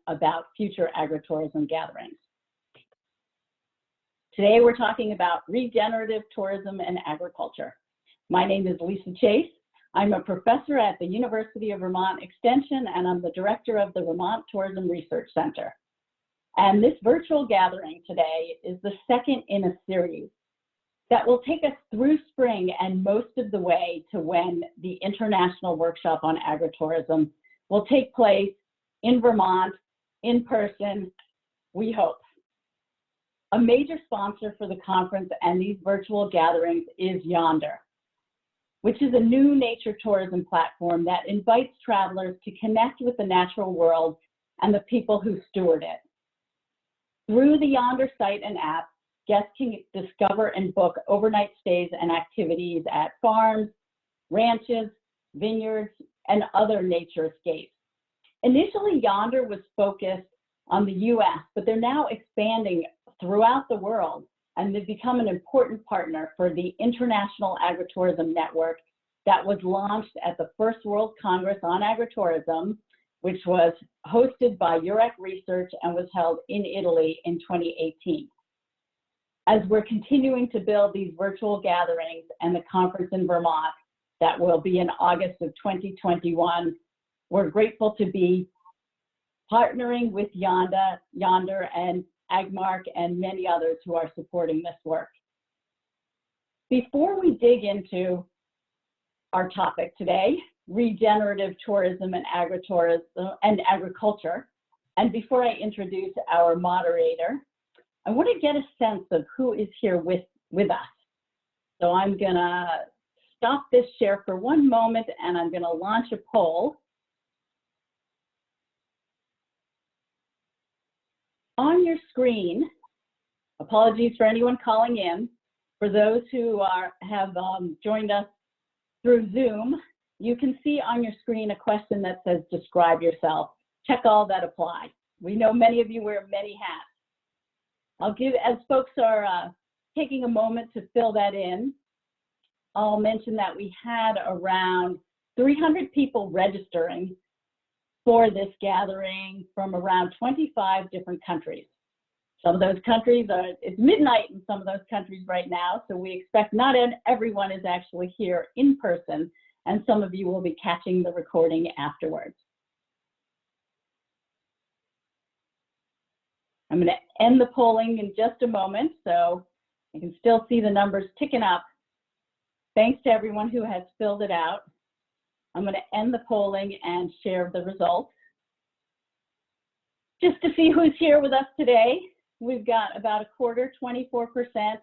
about future agritourism gatherings. Today we're talking about regenerative tourism and agriculture. My name is Lisa Chase. I'm a professor at the University of Vermont Extension, and I'm the director of the Vermont Tourism Research Center. And this virtual gathering today is the second in a series that will take us through spring and most of the way to when the International Workshop on Agritourism will take place in Vermont, in person, we hope. A major sponsor for the conference and these virtual gatherings is Yonder, which is a new nature tourism platform that invites travelers to connect with the natural world and the people who steward it. Through the Yonder site and app, guests can discover and book overnight stays and activities at farms, ranches, vineyards, and other nature escapes. Initially, Yonder was focused on the US, but they're now expanding throughout the world, and they've become an important partner for the International Agritourism Network that was launched at the First World Congress on Agritourism, which was hosted by UREC Research and was held in Italy in 2018. As we're continuing to build these virtual gatherings and the conference in Vermont that will be in August of 2021, we're grateful to be partnering with Yonder and Agmark and many others who are supporting this work. Before we dig into our topic today, regenerative tourism and agriculture, and before I introduce our moderator, I want to get a sense of who is here with us. So I'm gonna stop this share for one moment and I'm gonna launch a poll. On your screen, apologies for anyone calling in, for those who have joined us through Zoom, you can see on your screen a question that says, describe yourself. Check all that apply. We know many of you wear many hats. I'll give, as folks are taking a moment to fill that in, I'll mention that we had around 300 people registering for this gathering from around 25 different countries. Some of those countries it's midnight in some of those countries right now, so we expect not everyone is actually here in person, and some of you will be catching the recording afterwards. I'm going to end the polling in just a moment, so you can still see the numbers ticking up. Thanks to everyone who has filled it out. I'm going to end the polling and share the results. Just to see who's here with us today, we've got about a quarter, 24%,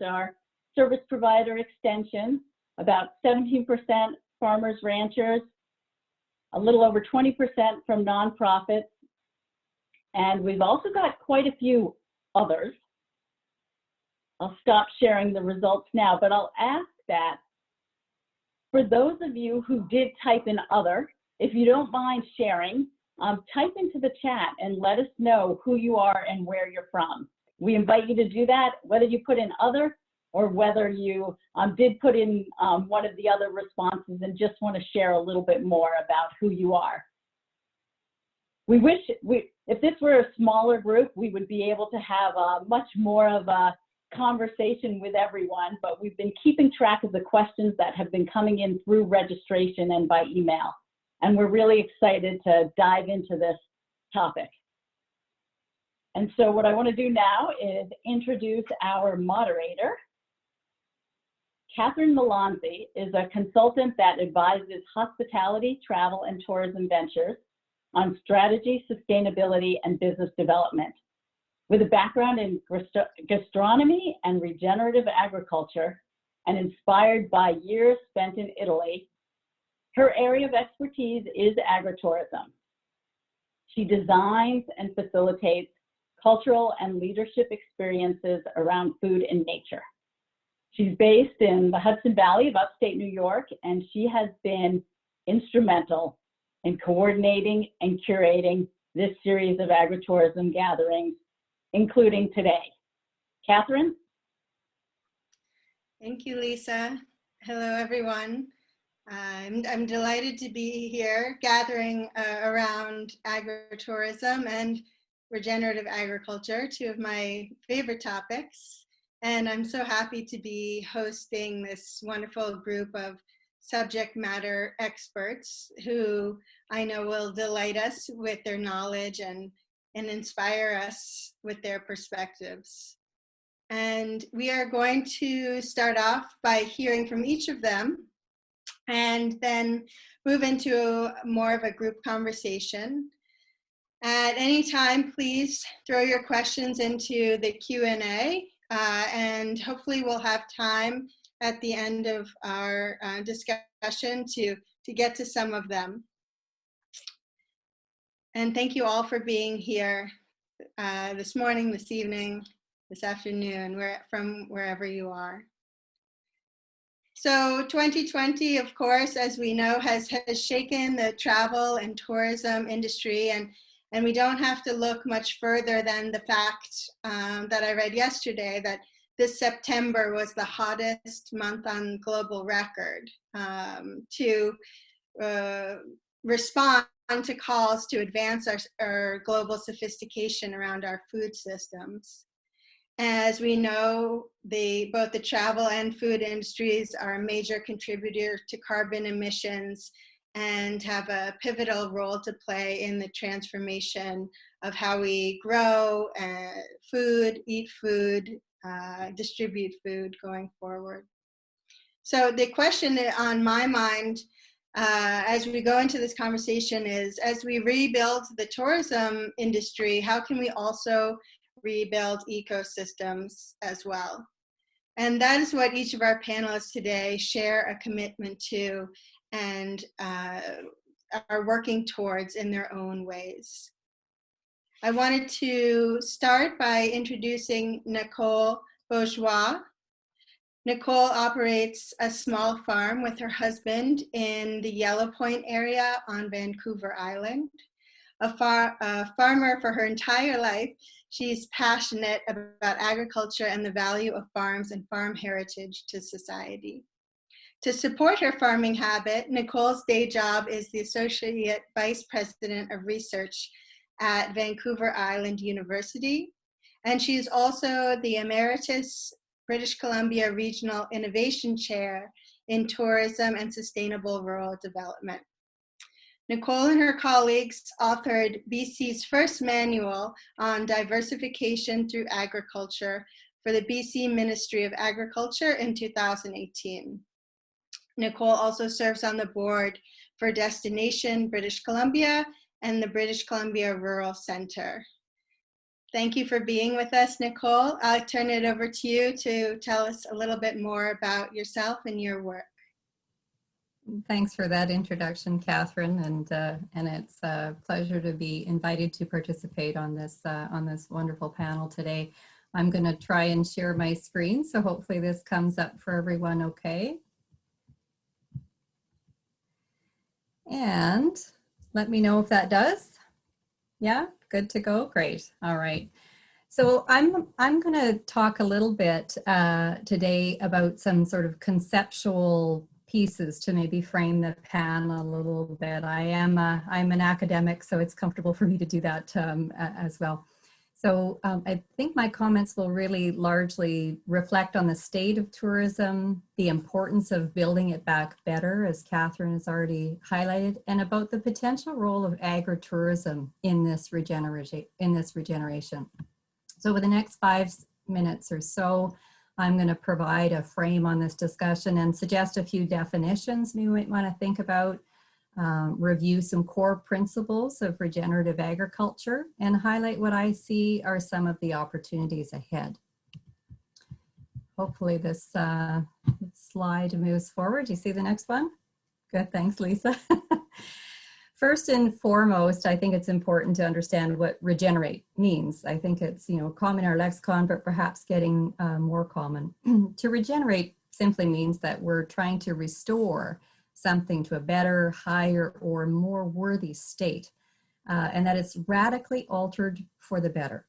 our service provider extension, about 17% farmers, ranchers, a little over 20% from nonprofits, and we've also got quite a few others. I'll stop sharing the results now, but I'll ask that for those of you who did type in other, if you don't mind sharing, type into the chat and let us know who you are and where you're from. We invite you to do that, whether you put in other or whether you did put in one of the other responses and just want to share a little bit more about who you are. We wish, if this were a smaller group, we would be able to have much more of a conversation with everyone, but we've been keeping track of the questions that have been coming in through registration and by email. And we're really excited to dive into this topic. And so what I want to do now is introduce our moderator. Katharine Millonzi is a consultant that advises hospitality, travel, and tourism ventures on strategy, sustainability, and business development. With a background in gastronomy and regenerative agriculture, and inspired by years spent in Italy, her area of expertise is agritourism. She designs and facilitates cultural and leadership experiences around food and nature. She's based in the Hudson Valley of upstate New York, and she has been instrumental in coordinating and curating this series of agritourism gatherings, including today. Katharine? Thank you, Lisa. Hello, everyone. I'm delighted to be here gathering around agritourism and regenerative agriculture, two of my favorite topics. And I'm so happy to be hosting this wonderful group of subject matter experts who I know will delight us with their knowledge and inspire us with their perspectives. And we are going to start off by hearing from each of them and then move into more of a group conversation. At any time, please throw your questions into the Q&A, and hopefully we'll have time at the end of our discussion to get to some of them. And thank you all for being here this morning, this evening, this afternoon, from wherever you are. So 2020, of course, as we know, has shaken the travel and tourism industry, and we don't have to look much further than the fact that I read yesterday that this September was the hottest month on global record to respond to calls to advance our global sophistication around our food systems. As we know, both the travel and food industries are a major contributor to carbon emissions and have a pivotal role to play in the transformation of how we grow food, eat food, distribute food going forward. So the question on my mind as we go into this conversation is, as we rebuild the tourism industry, how can we also rebuild ecosystems as well? And that is what each of our panelists today share a commitment to and are working towards in their own ways. I wanted to start by introducing Nicole Bourgeois. Nicole operates a small farm with her husband in the Yellow Point area on Vancouver Island. A farmer for her entire life, she's passionate about agriculture and the value of farms and farm heritage to society. To support her farming habit, Nicole's day job is the Associate Vice President of Research at Vancouver Island University, and she's also the Emeritus British Columbia Regional Innovation Chair in Tourism and Sustainable Rural Development. Nicole and her colleagues authored BC's first manual on diversification through agriculture for the BC Ministry of Agriculture in 2018. Nicole also serves on the board for Destination British Columbia and the British Columbia Rural Center. Thank you for being with us, Nicole. I'll turn it over to you to tell us a little bit more about yourself and your work. Thanks for that introduction, Katharine, and it's a pleasure to be invited to participate on this wonderful panel today. I'm going to try and share my screen, so hopefully this comes up for everyone okay. And let me know if that does. Yeah, good to go. Great. All right. So I'm going to talk a little bit today about some sort of conceptual pieces to maybe frame the panel a little bit. I'm an academic, so it's comfortable for me to do that as well. So I think my comments will really largely reflect on the state of tourism, the importance of building it back better, as Katharine has already highlighted, and about the potential role of agritourism in this regeneration. So over the next 5 minutes or so, I'm going to provide a frame on this discussion and suggest a few definitions you might want to think about, review some core principles of regenerative agriculture, and highlight what I see are some of the opportunities ahead. Hopefully this slide moves forward. Do you see the next one? Good, thanks, Lisa. First and foremost, I think it's important to understand what regenerate means. I think it's, common in our lexicon, but perhaps getting more common. To regenerate simply means that we're trying to restore something to a better, higher, or more worthy state, and that it's radically altered for the better.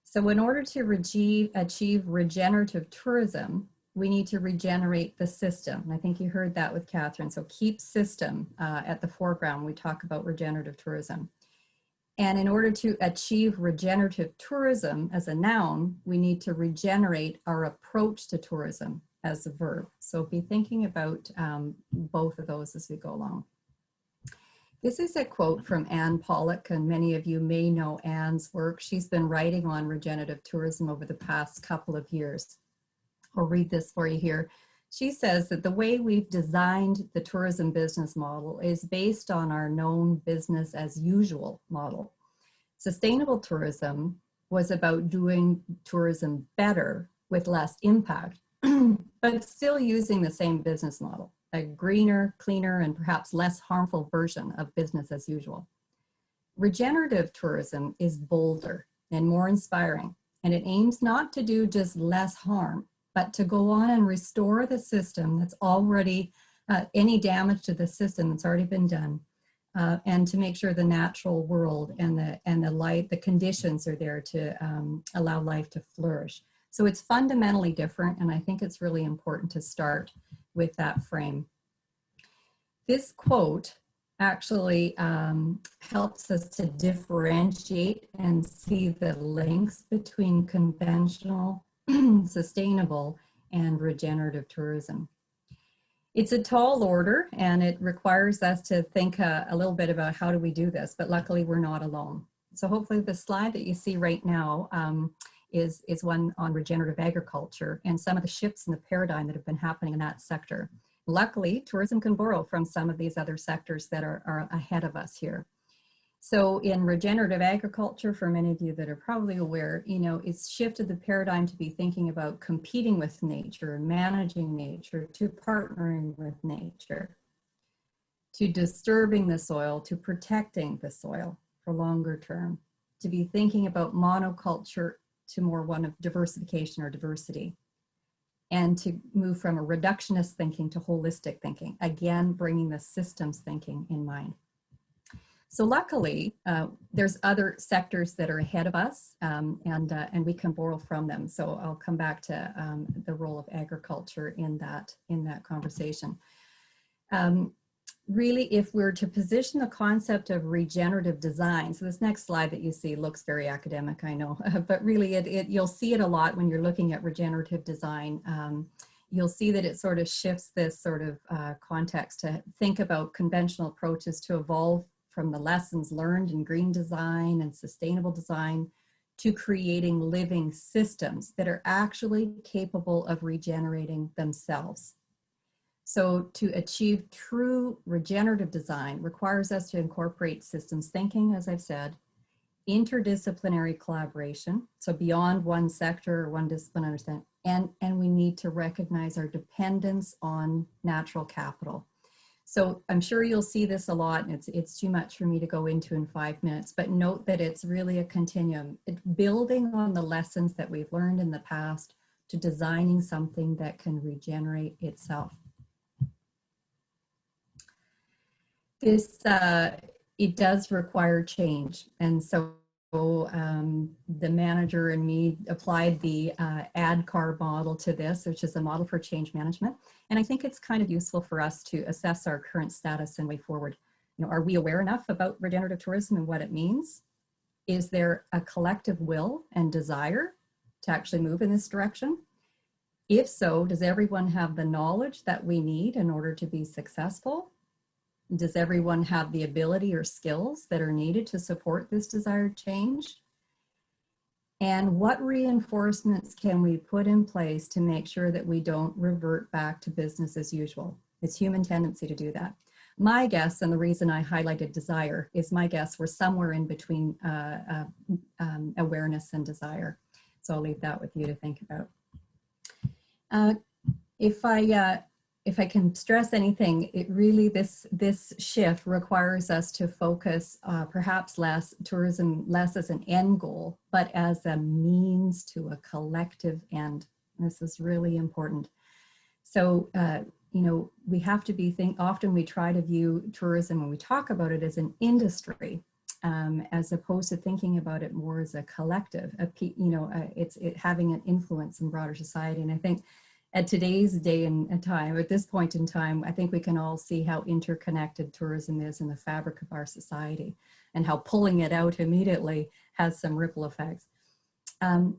So in order to achieve regenerative tourism, we need to regenerate the system. And I think you heard that with Katharine. So keep system at the foreground when we talk about regenerative tourism. And in order to achieve regenerative tourism as a noun, we need to regenerate our approach to tourism as a verb. So be thinking about both of those as we go along. This is a quote from Anne Pollock, and many of you may know Anne's work. She's been writing on regenerative tourism over the past couple of years. I'll read this for you here. She says that the way we've designed the tourism business model is based on our known business as usual model. Sustainable tourism was about doing tourism better with less impact, but still using the same business model, a greener, cleaner, and perhaps less harmful version of business as usual. Regenerative tourism is bolder and more inspiring, and it aims not to do just less harm, but to go on and restore the system that's already, any damage to the system that's already been done, and to make sure the natural world and the conditions are there to allow life to flourish. So it's fundamentally different, and I think it's really important to start with that frame. This quote actually helps us to differentiate and see the links between conventional, sustainable, and regenerative tourism. It's a tall order, and it requires us to think a little bit about how do we do this, but luckily we're not alone. So hopefully the slide that you see right now is one on regenerative agriculture and some of the shifts in the paradigm that have been happening in that sector. Luckily, tourism can borrow from some of these other sectors that are ahead of us here. So in regenerative agriculture, for many of you that are probably aware, it's shifted the paradigm to be thinking about competing with nature, managing nature, to partnering with nature, to disturbing the soil, to protecting the soil for longer term, to be thinking about monoculture to more one of diversification or diversity, and to move from a reductionist thinking to holistic thinking, again, bringing the systems thinking in mind. So luckily, there's other sectors that are ahead of us, and we can borrow from them. So I'll come back to the role of agriculture in that conversation. Really, if we're to position the concept of regenerative design, so this next slide that you see looks very academic, I know, but really you'll see it a lot when you're looking at regenerative design. You'll see that it sort of shifts this sort of context to think about conventional approaches to evolve from the lessons learned in green design and sustainable design to creating living systems that are actually capable of regenerating themselves. So to achieve true regenerative design requires us to incorporate systems thinking, as I've said, interdisciplinary collaboration, so beyond one sector or one discipline, understand, and we need to recognize our dependence on natural capital. So I'm sure you'll see this a lot, and it's too much for me to go into in 5 minutes, but note that it's really a continuum. It's building on the lessons that we've learned in the past to designing something that can regenerate itself. This, it does require change. And so the manager and me applied the ADCAR model to this, which is a model for change management. And I think it's kind of useful for us to assess our current status and way forward. Are we aware enough about regenerative tourism and what it means? Is there a collective will and desire to actually move in this direction? If so, does everyone have the knowledge that we need in order to be successful? Does everyone have the ability or skills that are needed to support this desired change? And what reinforcements can we put in place to make sure that we don't revert back to business as usual? It's human tendency to do that. My guess, and the reason I highlighted desire, is my guess we're somewhere in between awareness and desire. So I'll leave that with you to think about. If I can stress anything, it really, this shift requires us to focus perhaps tourism less as an end goal, but as a means to a collective end. This is really important. So, we have to be often we try to view tourism when we talk about it as an industry, as opposed to thinking about it more as a collective, it's having an influence in broader society. And I think at today's day and time, at this point in time, I think we can all see how interconnected tourism is in the fabric of our society and how pulling it out immediately has some ripple effects.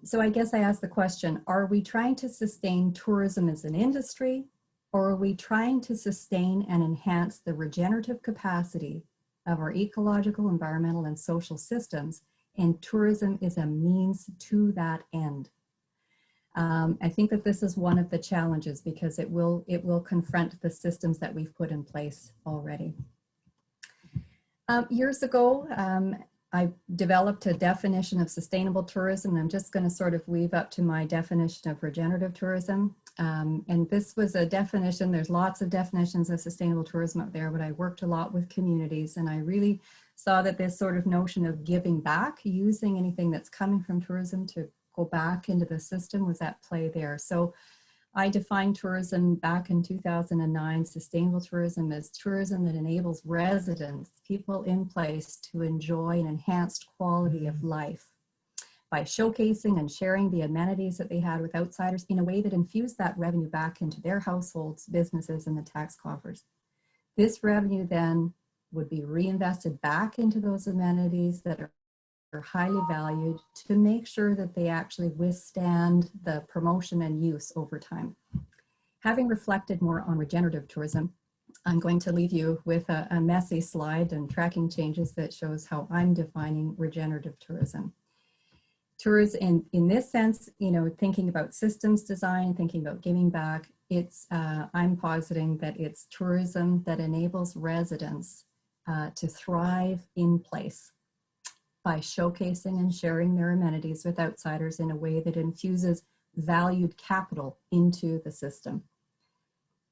So I guess I ask the question, are we trying to sustain tourism as an industry, or are we trying to sustain and enhance the regenerative capacity of our ecological, environmental, and social systems, and tourism is a means to that end? I think that this is one of the challenges because it will confront the systems that we've put in place already. Years ago, I developed a definition of sustainable tourism. I'm just going to sort of weave up to my definition of regenerative tourism. And this was a definition, there's lots of definitions of sustainable tourism out there, but I worked a lot with communities, and I really saw that this sort of notion of giving back, using anything that's coming from tourism to go back into the system, was at play there. So I defined tourism back in 2009, sustainable tourism, as tourism that enables residents, people in place, to enjoy an enhanced quality of life by showcasing and sharing the amenities that they had with outsiders in a way that infused that revenue back into their households, businesses, and the tax coffers. This revenue then would be reinvested back into those amenities that are highly valued to make sure that they actually withstand the promotion and use over time. Having reflected more on regenerative tourism, I'm going to leave you with a messy slide and tracking changes that shows how I'm defining regenerative tourism. Tourism in this sense, you know, thinking about systems design, thinking about giving back, it's, I'm positing that it's tourism that enables residents to thrive in place by showcasing and sharing their amenities with outsiders in a way that infuses valued capital into the system.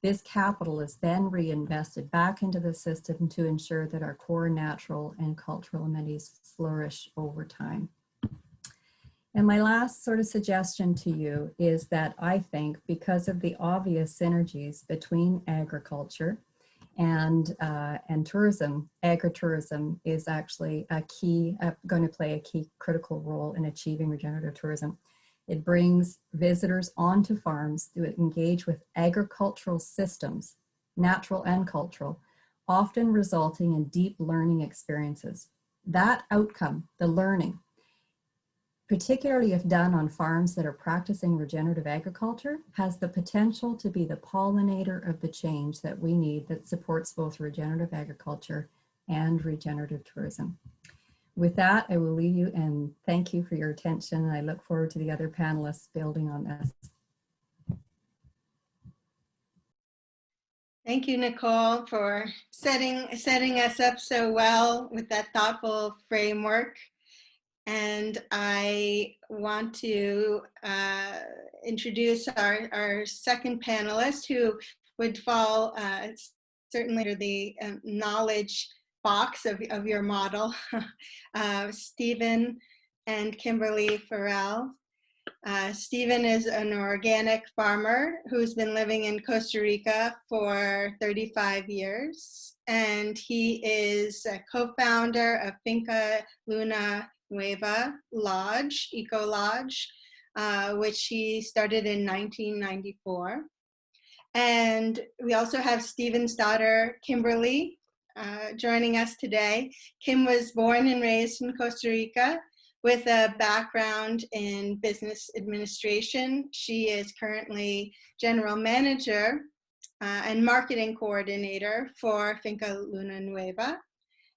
This capital is then reinvested back into the system to ensure that our core natural and cultural amenities flourish over time. And my last sort of suggestion to you is that I think because of the obvious synergies between agriculture and tourism, agritourism is actually a key, going to play a key critical role in achieving regenerative tourism. It brings visitors onto farms to engage with agricultural systems, natural and cultural, often resulting in deep learning experiences. That outcome, the learning, particularly if done on farms that are practicing regenerative agriculture, has the potential to be the pollinator of the change that we need that supports both regenerative agriculture and regenerative tourism. With that, I will leave you and thank you for your attention. And I look forward to the other panelists building on this. Thank you, Nicole, for setting us up so well with that thoughtful framework. And I want to introduce our second panelist, who would fall certainly under the knowledge box of your model, Stephen and Kimberly Farrell. Stephen is an organic farmer who's been living in Costa Rica for 35 years, and he is a co-founder of Finca Nueva Lodge, Eco Lodge, which he started in 1994. And we also have Stephen's daughter, Kimberly, joining us today. Kim was born and raised in Costa Rica with a background in business administration. She is currently general manager and marketing coordinator for Finca Nueva.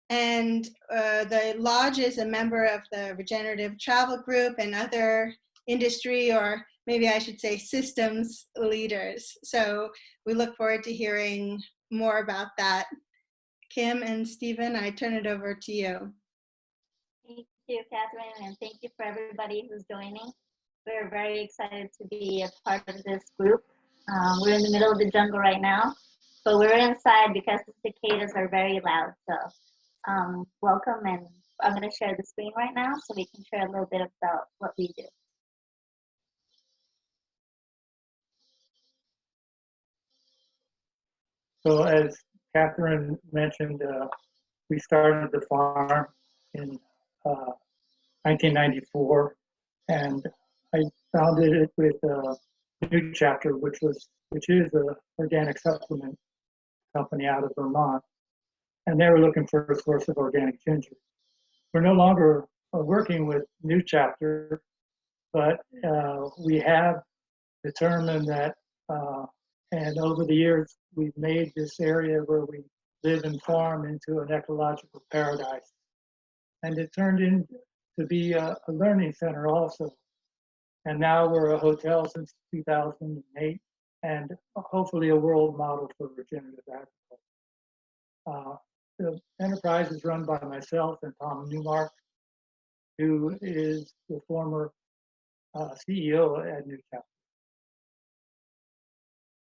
And the lodge is a member of the Regenerative Travel Group and other industry, or maybe I should say systems leaders. So we look forward to hearing more about that. Kim and Stephen, I turn it over to you. Thank you, Katharine, and thank you for everybody who's joining. We're very excited to be a part of this group. We're in the middle of the jungle right now, but we're inside because the cicadas are very loud. So welcome, and I'm going to share the screen right now so we can share a little bit about what we do. So as Katharine mentioned, we started the farm in 1994, and I founded it with New Chapter, which is an organic supplement company out of Vermont, and they were looking for a source of organic ginger. We're no longer working with New Chapter, but we have determined that, and over the years, we've made this area where we live and farm into an ecological paradise. And it turned in to be a learning center also. And now we're a hotel since 2008, and hopefully a world model for regenerative agriculture. The enterprise is run by myself and Tom Newmark, who is the former CEO at New Chapter.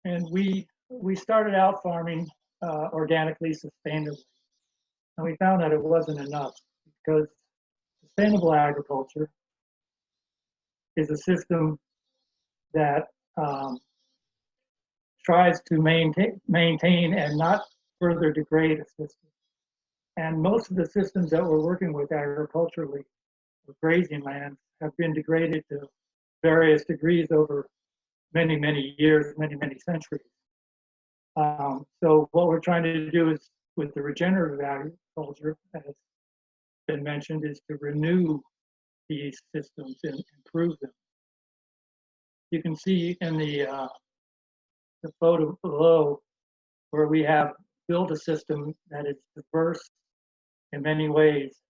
And we started out farming organically, sustainably. And we found that it wasn't enough, because sustainable agriculture is a system that tries to maintain and not further degrade a system. And most of the systems that we're working with agriculturally, with grazing lands, have been degraded to various degrees over many, many years, many, many centuries. So what we're trying to do is, with the regenerative agriculture, as been mentioned, is to renew these systems and improve them. You can see in the photo below where we have built a system that is diverse in many ways.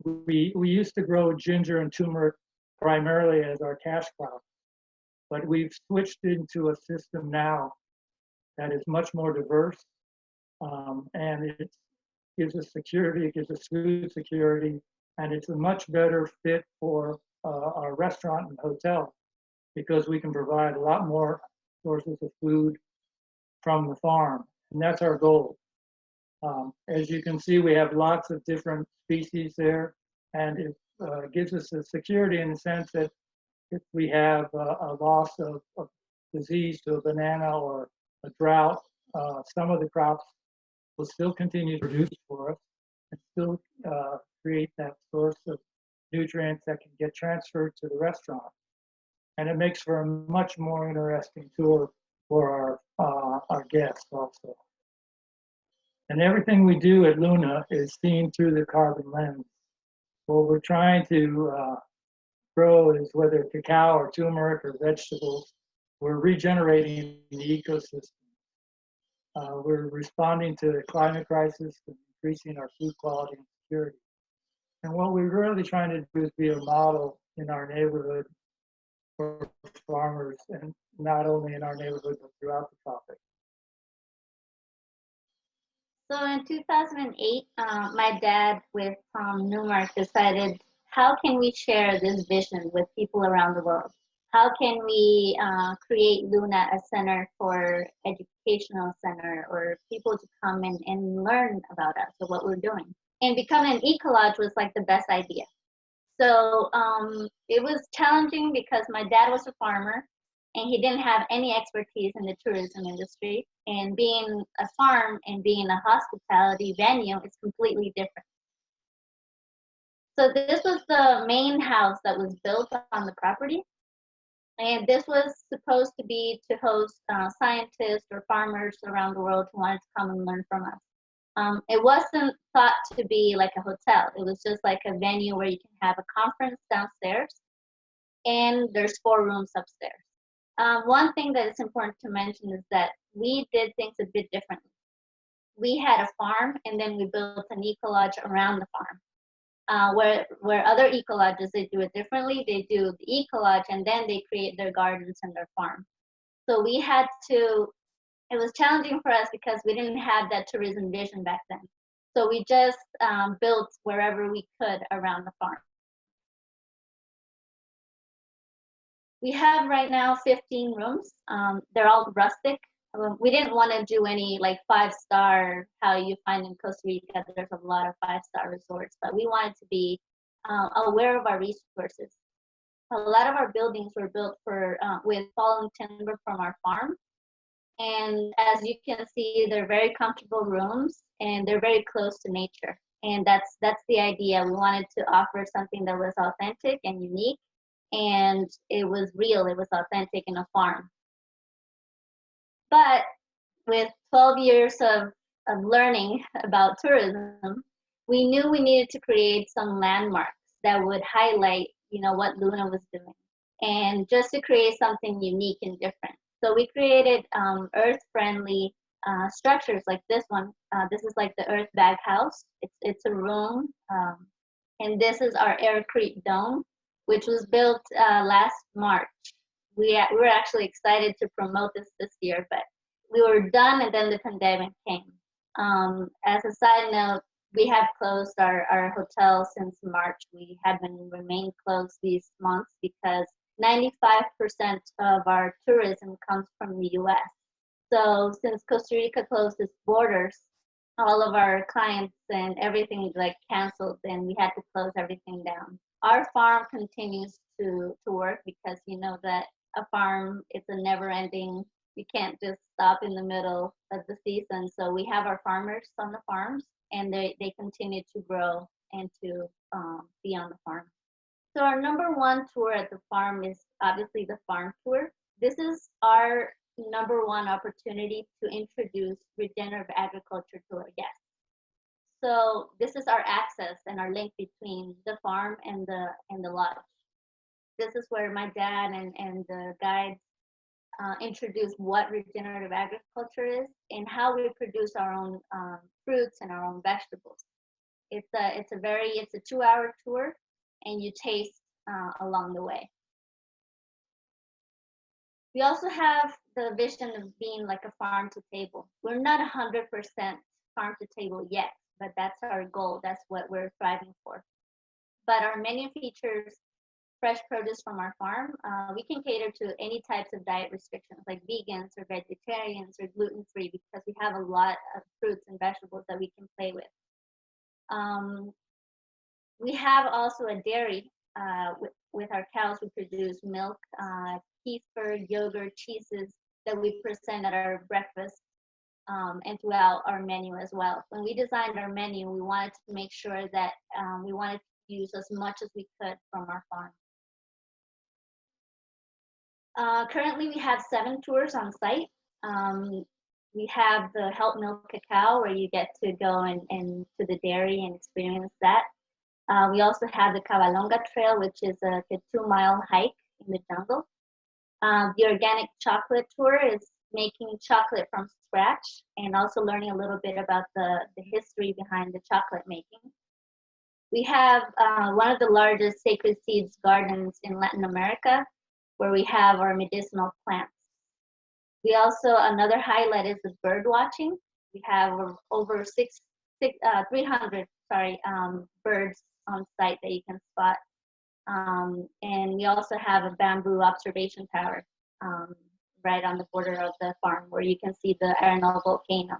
We used to grow ginger and turmeric primarily as our cash crop, but we've switched into a system now that is much more diverse, and it gives us security, it gives us food security, and it's a much better fit for our restaurant and hotel, because we can provide a lot more sources of food from the farm, and that's our goal. As you can see, we have lots of different species there, and it gives us a security in the sense that if we have a loss of disease to a banana or a drought, some of the crops will still continue to produce for us and still create that source of nutrients that can get transferred to the restaurant. And it makes for a much more interesting tour for our guests also. And everything we do at Luna is seen through the carbon lens. What we're trying to grow is, whether cacao or turmeric or vegetables, we're regenerating the ecosystem. We're responding to the climate crisis and increasing our food quality and security. And what we're really trying to do is be a model in our neighborhood for farmers, and not only in our neighborhood, but throughout the tropics. So in 2008, my dad with Tom Newmark decided, how can we share this vision with people around the world? How can we create Luna a center for educational center, or people to come in and learn about us, or what we're doing? And becoming an ecolodge was like the best idea. So it was challenging because my dad was a farmer and he didn't have any expertise in the tourism industry. And being a farm and being a hospitality venue is completely different. So this was the main house that was built on the property. And this was supposed to be to host scientists or farmers around the world who wanted to come and learn from us. It wasn't thought to be like a hotel. It was just like a venue where you can have a conference downstairs, and there's 4 rooms upstairs. One thing that is important to mention is that we did things a bit differently. We had a farm, and then we built an ecolodge around the farm. Where other ecolodges, they do it differently. They do the ecolodge, and then they create their gardens and their farm. So we had to, it was challenging for us because we didn't have that tourism vision back then. So we just built wherever we could around the farm. We have right now 15 rooms. They're all rustic. We didn't want to do any like 5-star, how you find in Costa Rica, there's a lot of 5-star resorts, but we wanted to be aware of our resources. A lot of our buildings were built with fallen timber from our farm. And as you can see, they're very comfortable rooms and they're very close to nature. And that's the idea. We wanted to offer something that was authentic and unique, and it was real, it was authentic in a farm. But with 12 years of learning about tourism, we knew we needed to create some landmarks that would highlight, what Luna was doing, and just to create something unique and different. So we created earth-friendly structures like this one. This is like the Earth Bag House. It's a room, and this is our Air Creek Dome, which was built last March. We were actually excited to promote this year, but we were done, and then the pandemic came. As a side note, we have closed our hotel since March. We have remained closed these months because 95% of our tourism comes from the U.S. So since Costa Rica closed its borders, all of our clients and everything canceled, and we had to close everything down. Our farm continues to work because that a farm, it's a never-ending. You can't just stop in the middle of the season. So we have our farmers on the farms, and they continue to grow and to be on the farm. So our number one tour at the farm is obviously the farm tour. This is our number one opportunity to introduce regenerative agriculture to our guests. So this is our access and our link between the farm and the lodge. This is where my dad and the guides introduce what regenerative agriculture is and how we produce our own fruits and our own vegetables. It's a 2-hour tour, and you taste along the way. We also have the vision of being like a farm to table. We're not 100% farm to table yet, but that's our goal. That's what we're striving for. But our menu features fresh produce from our farm. We can cater to any types of diet restrictions like vegans or vegetarians or gluten-free, because we have a lot of fruits and vegetables that we can play with. We have also a dairy. With our cows, we produce milk, kefir, yogurt, cheeses that we present at our breakfast and throughout our menu as well. When we designed our menu, we wanted to make sure that we wanted to use as much as we could from our farm. Currently, we have 7 tours on site. We have the Help Milk Cacao, where you get to go and to the dairy and experience that. We also have the Cabalonga Trail, which is a 2-mile hike in the jungle. The Organic Chocolate Tour is making chocolate from scratch and also learning a little bit about the history behind the chocolate making. We have one of the largest sacred seeds gardens in Latin America, where we have our medicinal plants. We also, another highlight is the bird watching. We have over 300 birds on site that you can spot. And we also have a bamboo observation tower right on the border of the farm, where you can see the Arenal volcano.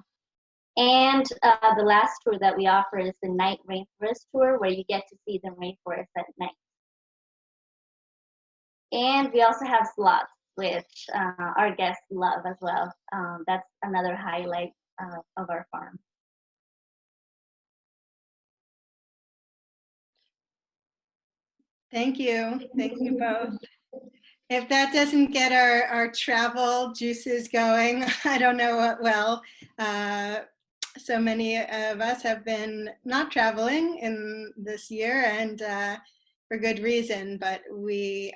And the last tour that we offer is the Night Rainforest Tour, where you get to see the rainforest at night. And we also have sloths, which our guests love as well. That's another highlight of our farm. Thank you. Thank you both. If that doesn't get our travel juices going, I don't know what will. So many of us have been not traveling in this year, and for good reason, but we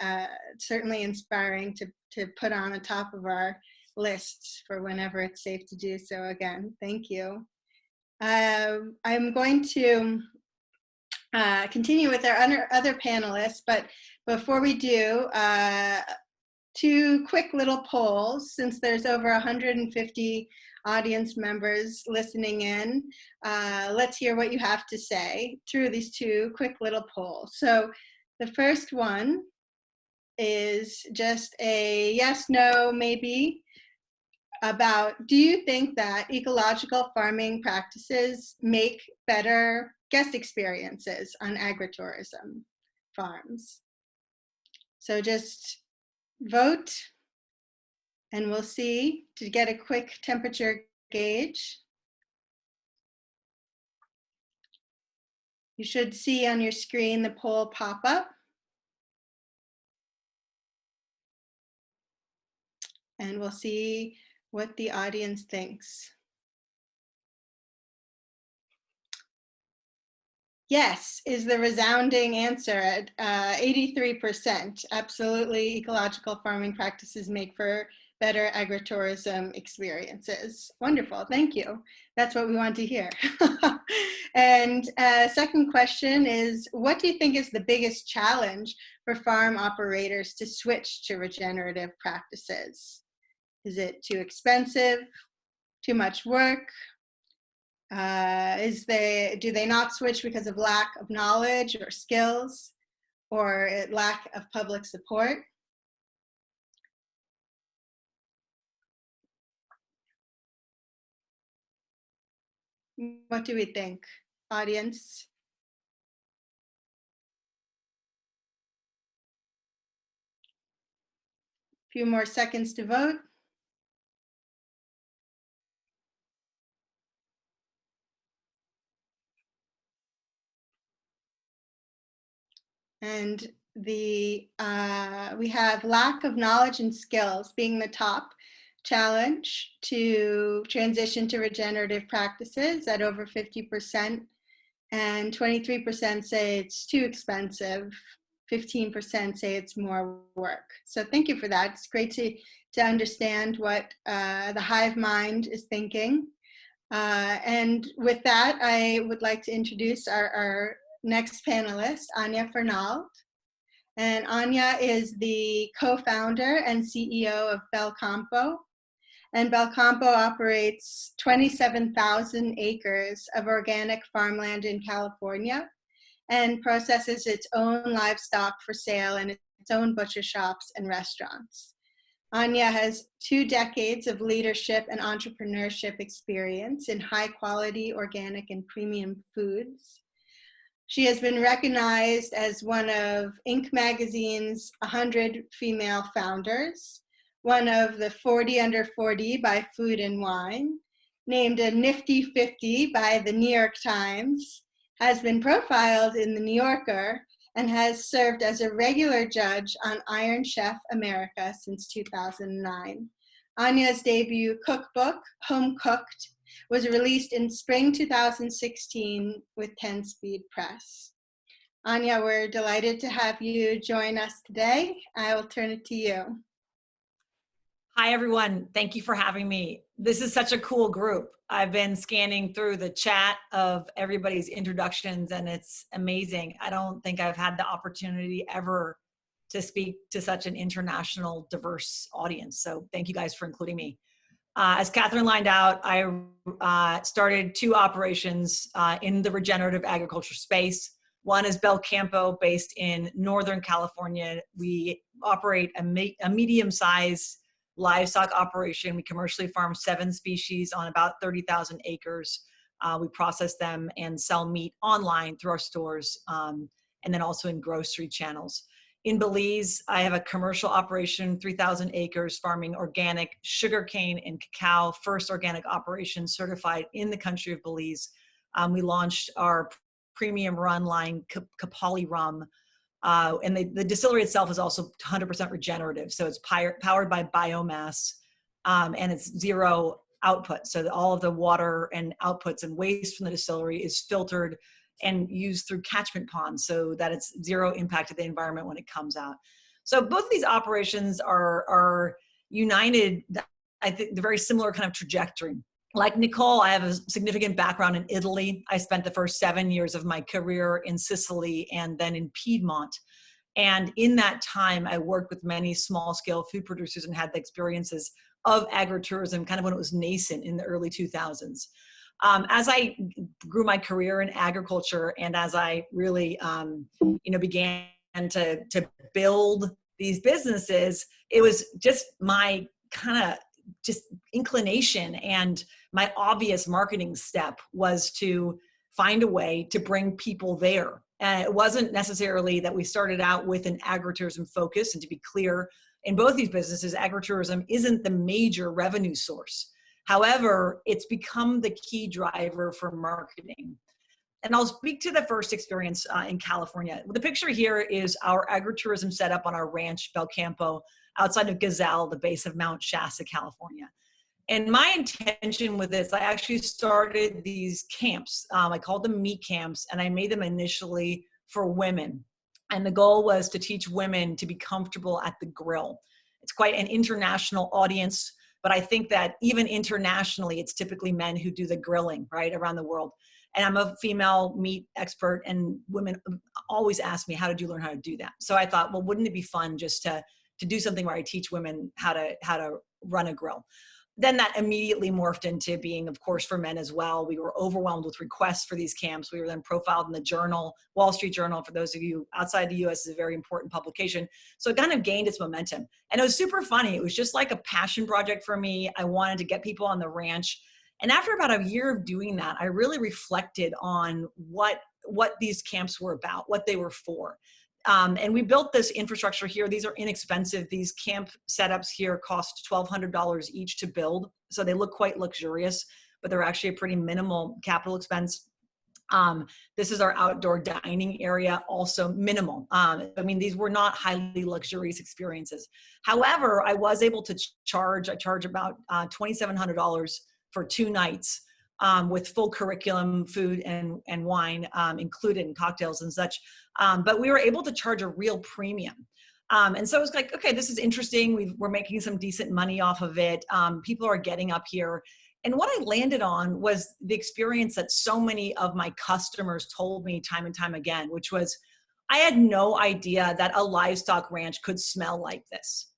certainly inspiring to put on the top of our lists for whenever it's safe to do so again. Thank you. I'm going to continue with our other panelists, but before we do, 2 quick little polls, since there's over 150 audience members listening in. Let's hear what you have to say through these 2 quick little polls. So the first one is just a yes, no, maybe, about, do you think that ecological farming practices make better guest experiences on agritourism farms? So just vote, and we'll see to get a quick temperature gauge. You should see on your screen the poll pop up. And we'll see what the audience thinks. Yes is the resounding answer at 83%. Absolutely, ecological farming practices make for better agritourism experiences. Wonderful, thank you. That's what we want to hear. And second question is, what do you think is the biggest challenge for farm operators to switch to regenerative practices? Is it too expensive, too much work? Do they not switch because of lack of knowledge or skills, or lack of public support? What do we think, audience? A few more seconds to vote. And we have lack of knowledge and skills being the top challenge to transition to regenerative practices at over 50%, and 23% say it's too expensive, 15% say it's more work. So thank you for that. It's great to understand what the hive mind is thinking. And with that, I would like to introduce our next panelist, Anya Fernald. And Anya is the co-founder and CEO of Belcampo. And Belcampo operates 27,000 acres of organic farmland in California and processes its own livestock for sale in its own butcher shops and restaurants. Anya has 2 decades of leadership and entrepreneurship experience in high quality organic and premium foods. She has been recognized as one of Inc. magazine's 100 female founders, one of the 40 under 40 by Food and Wine, named a Nifty 50 by the New York Times, has been profiled in the New Yorker, and has served as a regular judge on Iron Chef America since 2009. Anya's debut cookbook, Home Cooked, was released in spring 2016 with 10 Speed Press. Anya, we're delighted to have you join us today. I will turn it to you. Hi, everyone. Thank you for having me. This is such a cool group. I've been scanning through the chat of everybody's introductions, and it's amazing. I don't think I've had the opportunity ever to speak to such an international, diverse audience. So thank you guys for including me. As Katharine lined out, I started 2 operations in the regenerative agriculture space. One is Belcampo, based in Northern California. We operate a medium-sized livestock operation. We commercially farm 7 species on about 30,000 acres. We process them and sell meat online through our stores, and then also in grocery channels. In Belize, I have a commercial operation, 3,000 acres, farming organic sugarcane and cacao, first organic operation certified in the country of Belize. We launched our premium run line, Kapali rum, and the distillery itself is also 100% regenerative. So it's powered by biomass, and it's zero output. So all of the water and outputs and waste from the distillery is filtered and used through catchment ponds, so that it's zero impact to the environment when it comes out. So both of these operations are united, I think, the very similar kind of trajectory. Like Nicole, I have a significant background in Italy. I spent the first 7 years of my career in Sicily and then in Piedmont. And in that time, I worked with many small-scale food producers and had the experiences of agritourism kind of when it was nascent in the early 2000s. As I grew my career in agriculture, and as I really, began to build these businesses, it was just my kind of just inclination, and my obvious marketing step was to find a way to bring people there. And it wasn't necessarily that we started out with an agritourism focus. And to be clear, in both these businesses, agritourism isn't the major revenue source. However, it's become the key driver for marketing. And I'll speak to the first experience in California. The picture here is our agritourism setup on our ranch, Belcampo, outside of Gazelle, the base of Mount Shasta, California. And my intention with this, I actually started these camps. I called them meat camps, and I made them initially for women. And the goal was to teach women to be comfortable at the grill. It's quite an international audience, but I think that even internationally, it's typically men who do the grilling, right, around the world. And I'm a female meat expert, and women always ask me, how did you learn how to do that? So I thought, well, wouldn't it be fun just to do something where I teach women how to run a grill? Then that immediately morphed into being, of course, for men as well. We were overwhelmed with requests for these camps. We were then profiled in the journal, Wall Street Journal, for those of you outside the US, is a very important publication. So it kind of gained its momentum. And it was super funny. It was just like a passion project for me. I wanted to get people on the ranch. And after about a year of doing that, I really reflected on what these camps were about, what they were for. And we built this infrastructure here. These are inexpensive. These camp setups here cost $1,200 each to build. So they look quite luxurious, but they're actually a pretty minimal capital expense. This is our outdoor dining area, also minimal. I mean, these were not highly luxurious experiences. However, I was able to charge about $2,700 for 2 nights. With full curriculum, food and wine included, and cocktails and such. But we were able to charge a real premium. And so it was like, okay, this is interesting. We're making some decent money off of it. People are getting up here. And what I landed on was the experience that so many of my customers told me time and time again, which was, I had no idea that a livestock ranch could smell like this.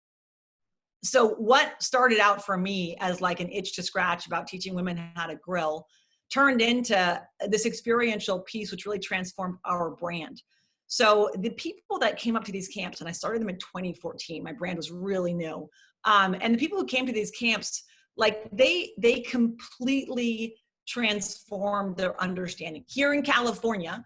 So what started out for me as like an itch to scratch about teaching women how to grill turned into this experiential piece, which really transformed our brand. So the people that came up to these camps, and I started them in 2014, my brand was really new. And the people who came to these camps, like they completely transformed their understanding. Here in California,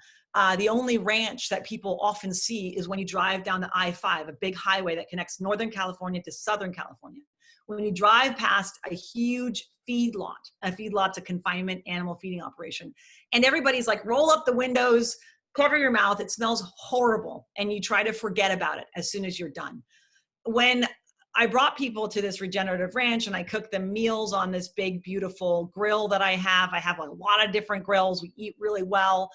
the only ranch that people often see is when you drive down the I-5, a big highway that connects Northern California to Southern California. When you drive past a huge feedlot's a confinement animal feeding operation. And everybody's like, roll up the windows, cover your mouth, it smells horrible. And you try to forget about it as soon as you're done. When I brought people to this regenerative ranch and I cooked them meals on this big, beautiful grill that I have a lot of different grills. We eat really well.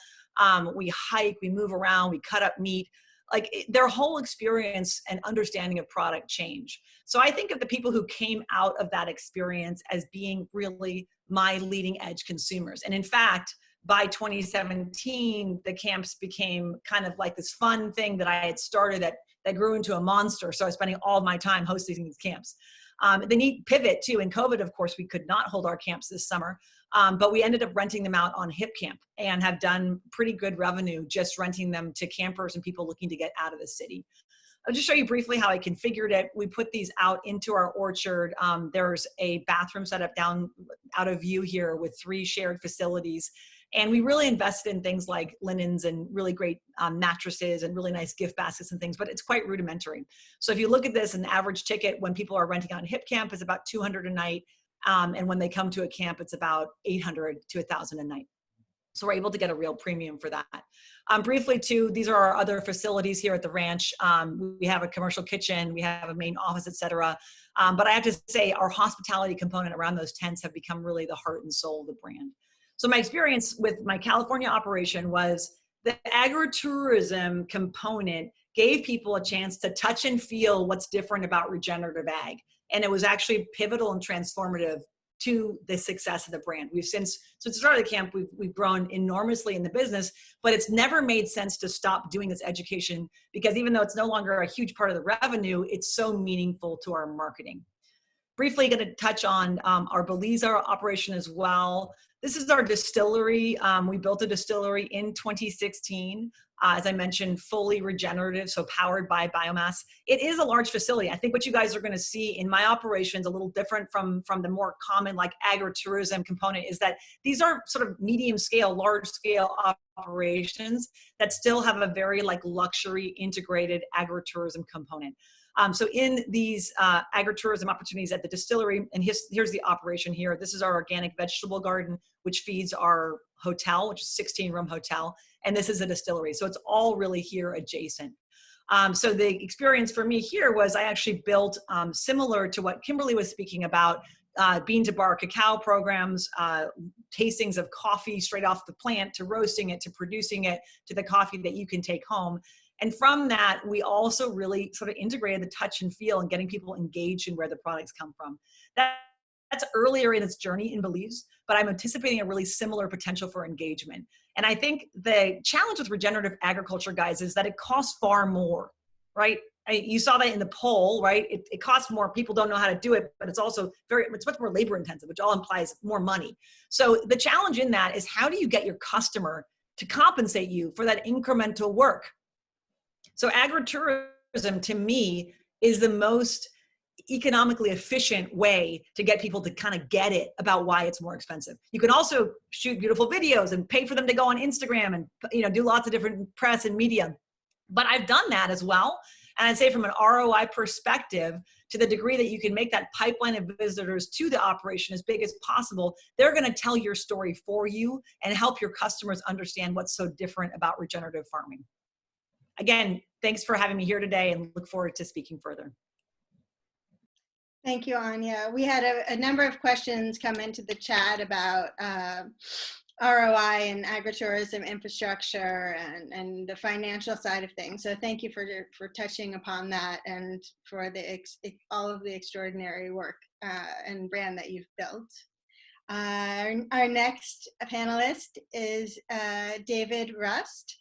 We hike, we move around, we cut up meat. Like their whole experience and understanding of product change. So I think of the people who came out of that experience as being really my leading edge consumers. And in fact, by 2017, the camps became kind of like this fun thing that I had started that grew into a monster. So I was spending all my time hosting these camps. The neat pivot too, in COVID, of course, we could not hold our camps this summer, but we ended up renting them out on Hip Camp and have done pretty good revenue just renting them to campers and people looking to get out of the city. I'll just show you briefly how I configured it. We put these out into our orchard. There's a bathroom set up down out of view here with 3 shared facilities. And we really invested in things like linens and really great mattresses and really nice gift baskets and things, but it's quite rudimentary. So if you look at this, an average ticket when people are renting on Hip Camp is about $200 a night. And when they come to a camp, it's about $800 to $1,000 a night. So we're able to get a real premium for that. Briefly too, these are our other facilities here at the ranch. We have a commercial kitchen, we have a main office, etc. But I have to say our hospitality component around those tents have become really the heart and soul of the brand. So my experience with my California operation was the agritourism component gave people a chance to touch and feel what's different about regenerative ag. And it was actually pivotal and transformative to the success of the brand. We've since the start of the camp, we've grown enormously in the business, but it's never made sense to stop doing this education because even though it's no longer a huge part of the revenue, it's so meaningful to our marketing. Briefly going to touch on our Belize operation as well. This is our distillery. We built a distillery in 2016. As I mentioned, fully regenerative, so powered by biomass. It is a large facility. I think what you guys are going to see in my operations, a little different from the more common like agritourism component, is that these are sort of medium scale, large scale operations that still have a very like luxury integrated agritourism component. So in these agritourism opportunities at the distillery, and here's the operation here. This is our organic vegetable garden, which feeds our hotel, which is a 16-room hotel. And this is a distillery. So it's all really here adjacent. So the experience for me here was I actually built, similar to what Kimberly was speaking about, bean to bar cacao programs, tastings of coffee straight off the plant, to roasting it, to producing it, to the coffee that you can take home. And from that, we also really sort of integrated the touch and feel and getting people engaged in where the products come from. That's earlier in its journey in Belize, but I'm anticipating a really similar potential for engagement. And I think the challenge with regenerative agriculture, guys, is that it costs far more, right? You saw that in the poll, right? It costs more. People don't know how to do it, but it's also it's much more labor intensive, which all implies more money. So the challenge in that is, how do you get your customer to compensate you for that incremental work? So agritourism, to me, is the most economically efficient way to get people to kind of get it about why it's more expensive. You can also shoot beautiful videos and pay for them to go on Instagram and do lots of different press and media. But I've done that as well. And I'd say from an ROI perspective, to the degree that you can make that pipeline of visitors to the operation as big as possible, they're going to tell your story for you and help your customers understand what's so different about regenerative farming. Again, thanks for having me here today, and look forward to speaking further. Thank you, Anya. We had a number of questions come into the chat about ROI and agritourism infrastructure and the financial side of things. So thank you for touching upon that, and for all of the extraordinary work and brand that you've built. Our next panelist is David Rust.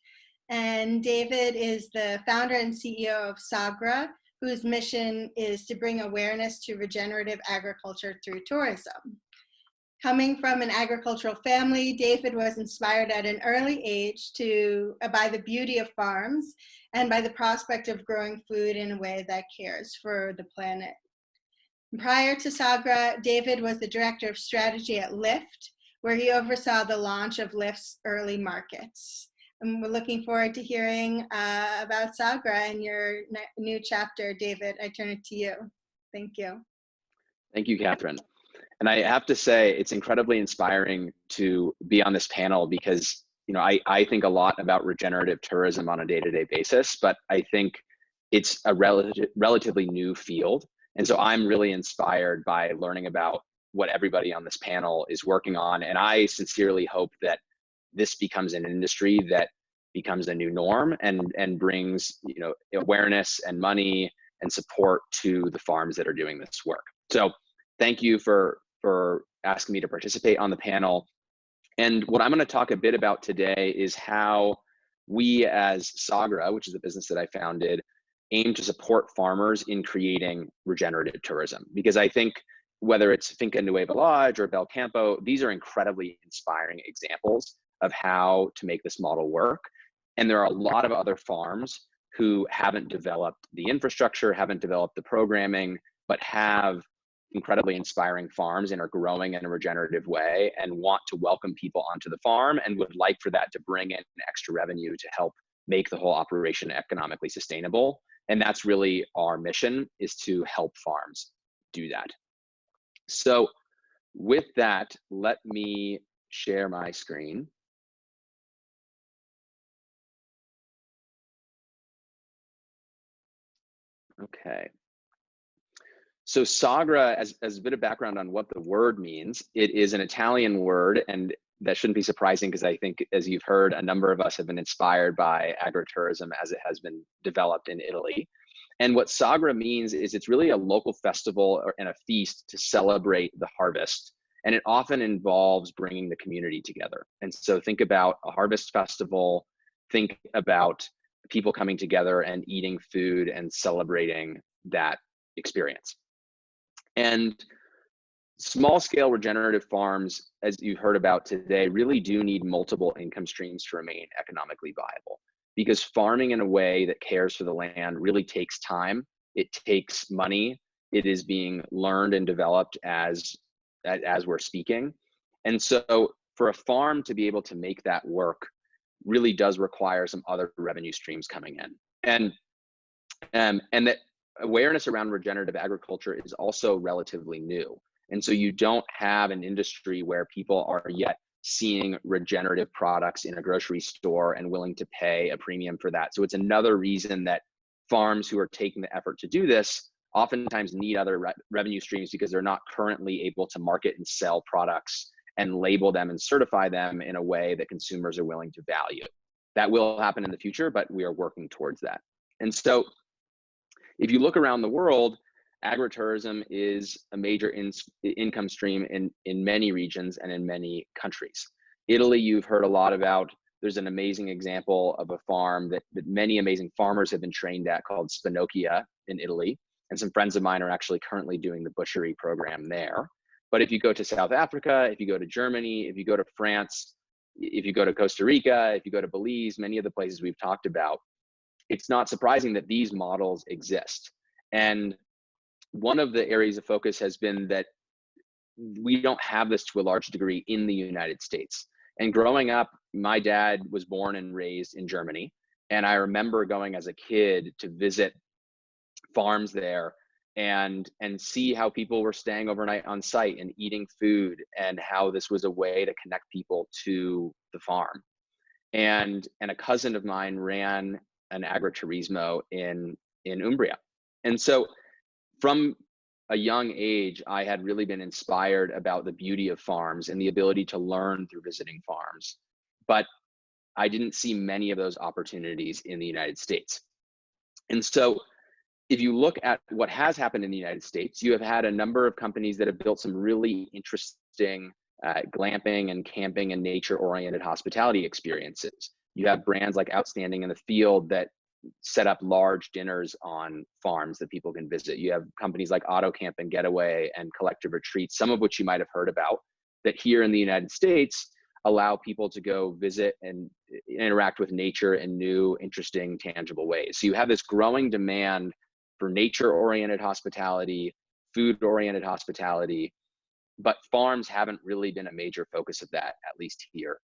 And David is the founder and CEO of Sagra, whose mission is to bring awareness to regenerative agriculture through tourism. Coming from an agricultural family, David was inspired at an early age by the beauty of farms and by the prospect of growing food in a way that cares for the planet. Prior to Sagra, David was the director of strategy at Lyft, where he oversaw the launch of Lyft's early markets. And we're looking forward to hearing about Sagra and your new chapter. David, I turn it to you. Thank you. Thank you, Katharine. And I have to say, it's incredibly inspiring to be on this panel because, I think a lot about regenerative tourism on a day-to-day basis, but I think it's a relatively new field. And so I'm really inspired by learning about what everybody on this panel is working on. And I sincerely hope that this becomes an industry that becomes a new norm and brings awareness and money and support to the farms that are doing this work. So thank you for asking me to participate on the panel. And what I'm going to talk a bit about today is how we as Sagra, which is the business that I founded, aim to support farmers in creating regenerative tourism. Because I think whether it's Finca Nueva or Belcampo, these are incredibly inspiring examples of how to make this model work. And there are a lot of other farms who haven't developed the infrastructure, haven't developed the programming, but have incredibly inspiring farms and are growing in a regenerative way and want to welcome people onto the farm and would like for that to bring in extra revenue to help make the whole operation economically sustainable. And that's really our mission, is to help farms do that. So with that, let me share my screen. Okay. So Sagra, as a bit of background on what the word means, it is an Italian word, and that shouldn't be surprising because I think, as you've heard, a number of us have been inspired by agritourism as it has been developed in Italy. And what Sagra means is it's really a local festival and a feast to celebrate the harvest. And it often involves bringing the community together. And so think about a harvest festival, think about people coming together and eating food and celebrating that experience. And small scale regenerative farms, as you heard about today, really do need multiple income streams to remain economically viable, because farming in a way that cares for the land really takes time. It takes money. It is being learned and developed as we're speaking. And so for a farm to be able to make that work really does require some other revenue streams coming in. And that awareness around regenerative agriculture is also relatively new. And so you don't have an industry where people are yet seeing regenerative products in a grocery store and willing to pay a premium for that. So it's another reason that farms who are taking the effort to do this oftentimes need other revenue streams because they're not currently able to market and sell products and label them and certify them in a way that consumers are willing to value. That will happen in the future, but we are working towards that. And so if you look around the world, agritourism is a major income stream in many regions and in many countries. Italy, you've heard a lot about. There's an amazing example of a farm that many amazing farmers have been trained at called Spinocchia in Italy. And some friends of mine are actually currently doing the butchery program there. But if you go to South Africa, if you go to Germany, if you go to France, if you go to Costa Rica, if you go to Belize, many of the places we've talked about, it's not surprising that these models exist. And one of the areas of focus has been that we don't have this to a large degree in the United States. And growing up, my dad was born and raised in Germany. And I remember going as a kid to visit farms there and see how people were staying overnight on site and eating food, and how this was a way to connect people to the farm. And a cousin of mine ran an agriturismo in Umbria. And so from a young age, I had really been inspired about the beauty of farms and the ability to learn through visiting farms. But I didn't see many of those opportunities in the United States. And so if you look at what has happened in the United States, you have had a number of companies that have built some really interesting glamping and camping and nature-oriented hospitality experiences. You have brands like Outstanding in the Field that set up large dinners on farms that people can visit. You have companies like Auto Camp and Getaway and Collective Retreats, some of which you might have heard about, that here in the United States allow people to go visit and interact with nature in new, interesting, tangible ways. So you have this growing demand for nature-oriented hospitality, food-oriented hospitality, but farms haven't really been a major focus of that, at least here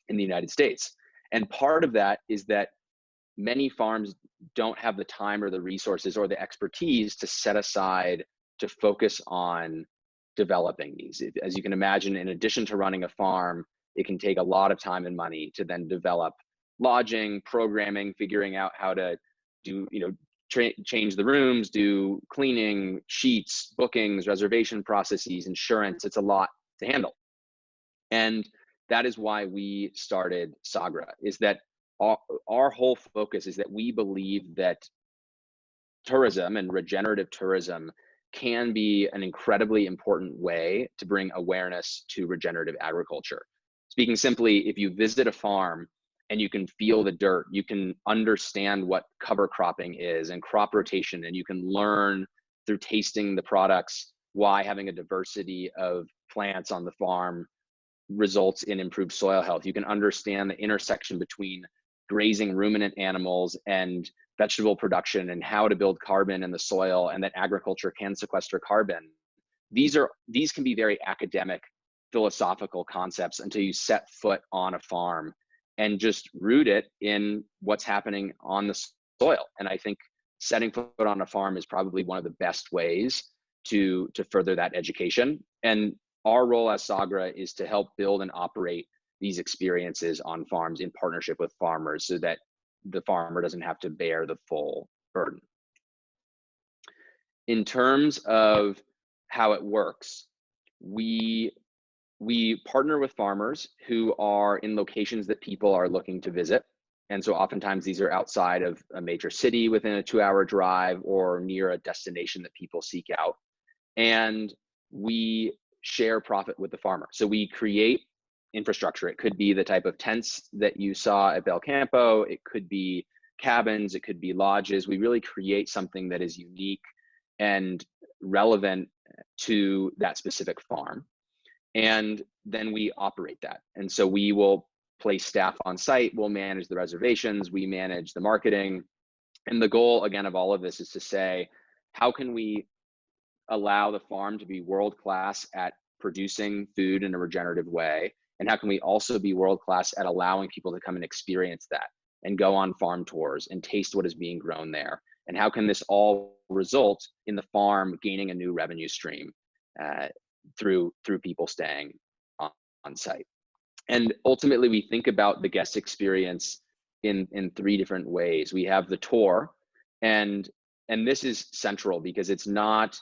in the United States. And part of that is that many farms don't have the time or the resources or the expertise to set aside to focus on developing these. As you can imagine, in addition to running a farm, it can take a lot of time and money to then develop lodging, programming, figuring out how to do, change the rooms, do cleaning, sheets, bookings, reservation processes, insurance. It's a lot to handle. And that is why we started Sagra, is that our whole focus is that we believe that tourism and regenerative tourism can be an incredibly important way to bring awareness to regenerative agriculture. Speaking simply, if you visit a farm and you can feel the dirt, you can understand what cover cropping is and crop rotation, and you can learn through tasting the products why having a diversity of plants on the farm results in improved soil health. You can understand the intersection between grazing ruminant animals and vegetable production and how to build carbon in the soil, and that agriculture can sequester carbon. These can be very academic, philosophical concepts until you set foot on a farm and just root it in what's happening on the soil. And I think setting foot on a farm is probably one of the best ways to further that education. And our role as Sagra is to help build and operate these experiences on farms in partnership with farmers so that the farmer doesn't have to bear the full burden. In terms of how it works, we partner with farmers who are in locations that people are looking to visit. And so oftentimes these are outside of a major city within a 2-hour drive or near a destination that people seek out. And we share profit with the farmer. So we create infrastructure. It could be the type of tents that you saw at Belcampo. It could be cabins. It could be lodges. We really create something that is unique and relevant to that specific farm. And then we operate that. And so we will place staff on site. We'll manage the reservations. We manage the marketing. And the goal, again, of all of this is to say, how can we allow the farm to be world-class at producing food in a regenerative way? And how can we also be world-class at allowing people to come and experience that and go on farm tours and taste what is being grown there? And how can this all result in the farm gaining a new revenue stream through people staying on site? And ultimately, we think about the guest experience in 3 different ways. We have the tour, and and this is central because it's not,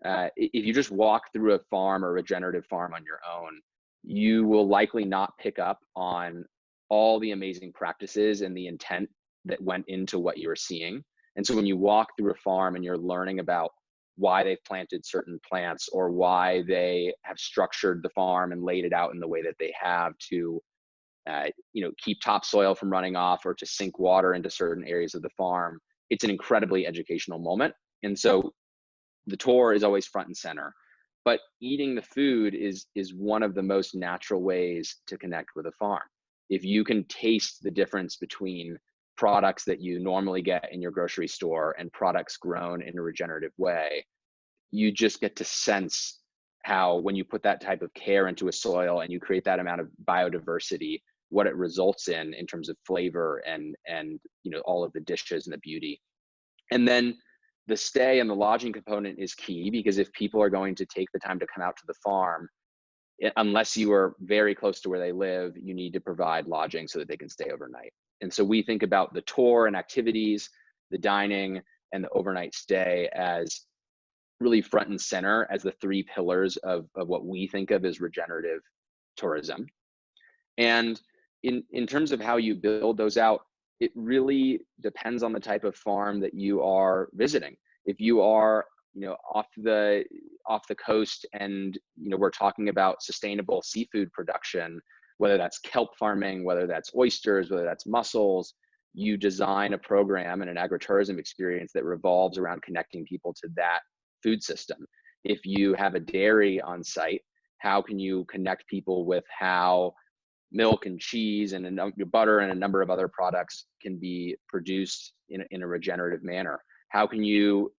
if you just walk through a farm or regenerative farm on your own, you will likely not pick up on all the amazing practices and the intent that went into what you're seeing. And so when you walk through a farm and you're learning about why they've planted certain plants or why they have structured the farm and laid it out in the way that they have to keep topsoil from running off or to sink water into certain areas of the farm, it's an incredibly educational moment. And so the tour is always front and center, but eating the food is one of the most natural ways to connect with a farm. If you can taste the difference between products that you normally get in your grocery store and products grown in a regenerative way, you just get to sense how, when you put that type of care into a soil and you create that amount of biodiversity, what it results in terms of flavor and all of the dishes and the beauty. And then the stay and the lodging component is key, because if people are going to take the time to come out to the farm, unless you are very close to where they live, you need to provide lodging so that they can stay overnight. And so we think about the tour and activities, the dining, and the overnight stay as really front and center as the three pillars of what we think of as regenerative tourism. And in terms of how you build those out, it really depends on the type of farm that you are visiting. If you are off the coast and we're talking about sustainable seafood production, whether that's kelp farming, whether that's oysters, whether that's mussels, you design a program and an agritourism experience that revolves around connecting people to that food system. If you have a dairy on site, how can you connect people with how milk and cheese and butter and a number of other products can be produced in a regenerative manner? How can you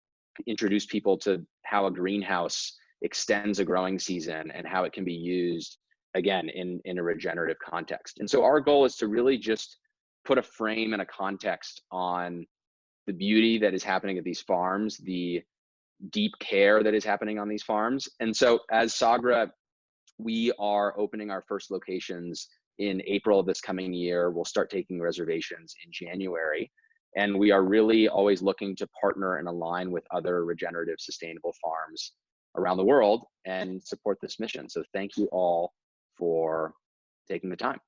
introduce people to how a greenhouse extends a growing season and how it can be used, again, in a regenerative context? And so our goal is to really just put a frame and a context on the beauty that is happening at these farms, the deep care that is happening on these farms. And so as Sagra, we are opening our first locations in April of this coming year. We'll start taking reservations in January. And we are really always looking to partner and align with other regenerative, sustainable farms around the world and support this mission. So thank you all for taking the time.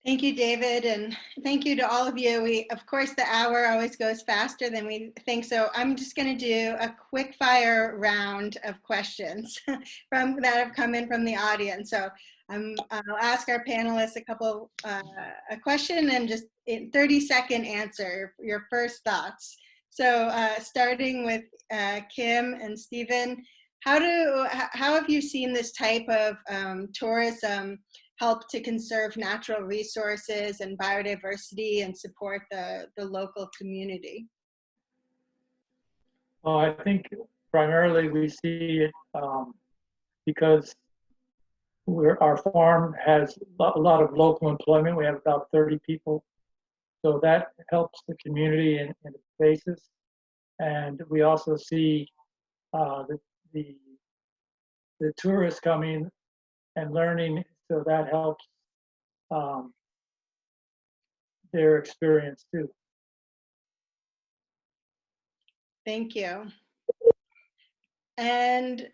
Thank you, David, and thank you to all of you. Of course, the hour always goes faster than we think, so I'm just going to do a quick fire round of questions that have come in from the audience. So I'll ask our panelists a question and just in 30-second answer your first thoughts. So starting with Kim and Stephen, how have you seen this type of tourism help to conserve natural resources and biodiversity and support the local community? Well, I think primarily we see it because our farm has a lot of local employment. We have about 30 people. So that helps the community in its basis. And we also see the tourists coming and learning, so that helps their experience too. Thank you. And